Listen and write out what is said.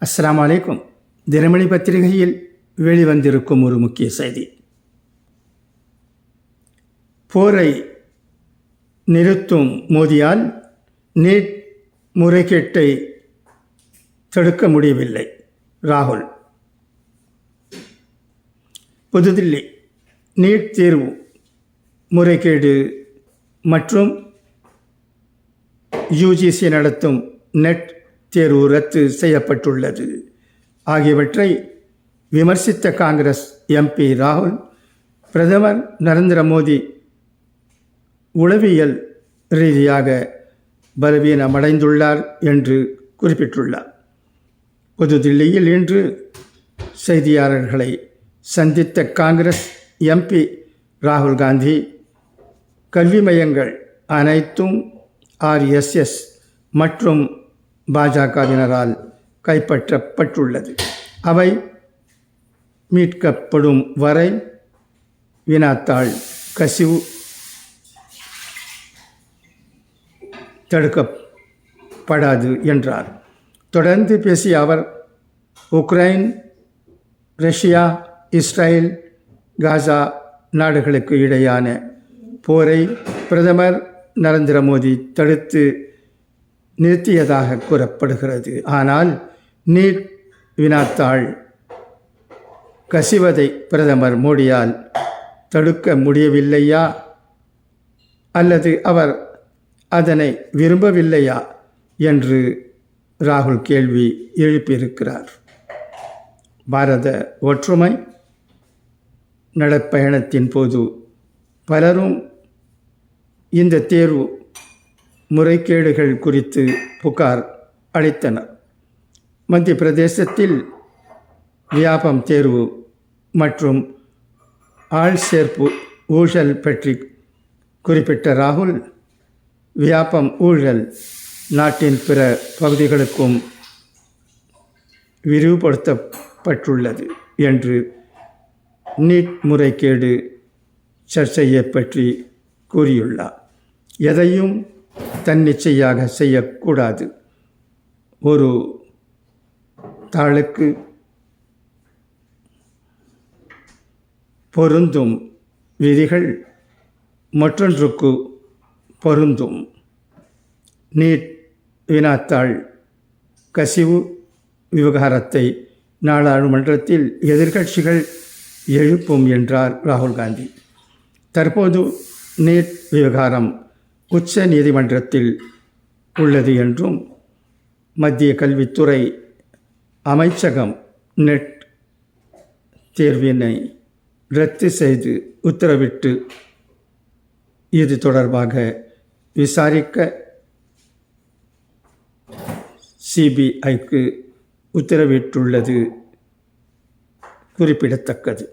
அஸ்ஸலாமு அலைக்கும். தினமணி பத்திரிகையில் வெளிவந்திருக்கும் ஒரு முக்கிய செய்தி. போரை நிறுத்தும் மோடியால் நீட் முறைகேட்டை தடுக்க முடியவில்லை. ராகுல். புதுதில்லி. நீட் தேர்வு முறைகேடு மற்றும் யுஜிசி நடத்தும் நெட் தேர்வு ரத்து செய்யப்பட்டுள்ளது ஆகியவற்றை விமர்சித்த காங்கிரஸ் எம்பி ராகுல், பிரதமர் நரேந்திர மோடி உளவியல் ரீதியாக பலவீனமடைந்துள்ளார் என்று குறிப்பிட்டுள்ளார். புதுதில்லியில் இன்று செய்தியாளர்களை சந்தித்த காங்கிரஸ் எம்பி ராகுல் காந்தி, கல்வி மையங்கள் அனைத்தும் ஆர்எஸ்எஸ் மற்றும் பாஜகவினரால் கைப்பற்றப்பட்டுள்ளது. அவை மீட்கப்படும் வரை வினாத்தாள் கசிவு தடுக்கப்படாது என்றார். தொடர்ந்து பேசிய அவர், உக்ரைன், ரஷ்யா, இஸ்ரேல், காசா நாடுகளுக்கு இடையான போரை பிரதமர் நரேந்திர மோடி தடுத்து நிறுத்தியதாக கூறப்படுகிறது. ஆனால் நீட் வினாத்தாள் கசிவதை பிரதமர் மோடியால் தடுக்க முடியவில்லையா அல்லது அவர் அதனை விரும்பவில்லையா என்று ராகுல் கேள்வி எழுப்பியிருக்கிறார். பாரத ஒற்றுமை நடைப்பயணத்தின் போது பலரும் இந்த தேர்வு முறைகேடுகள் குறித்து புகார் அளித்தனர். மத்திய பிரதேசத்தில் வியாபம் தேர்வு மற்றும் ஆள் சேர்ப்பு ஊழல் பற்றி குறிப்பிட்ட ராகுல், வியாபம் ஊழல் நாட்டின் பிற பகுதிகளுக்கும் விரிவுபடுத்தப்பட்டுள்ளது என்று நீட் முறைகேடு சர்ச்சையை பற்றி கூறியுள்ளார். எதையும் தன்னிச்சையாக செய்யக்கூடாது. ஒரு தாளுக்கு பொருந்தும் விதிகள் மற்றொன்றுக்கு பொருந்தும். நீட் வினாத்தாள் கசிவு விவகாரத்தை நாடாளுமன்றத்தில் எதிர்க்கட்சிகள் எழுப்பும் என்றார் ராகுல் காந்தி. தற்போது நீட் விவகாரம் உச்ச நீதிமன்றத்தில் உள்ளது என்றும் மத்திய கல்வித்துறை அமைச்சகம் நெட் தேர்வினை ரத்து செய்து உத்தரவிட்டு இது தொடர்பாக விசாரிக்க சிபிஐக்கு உத்தரவிட்டுள்ளது குறிப்பிடத்தக்கது.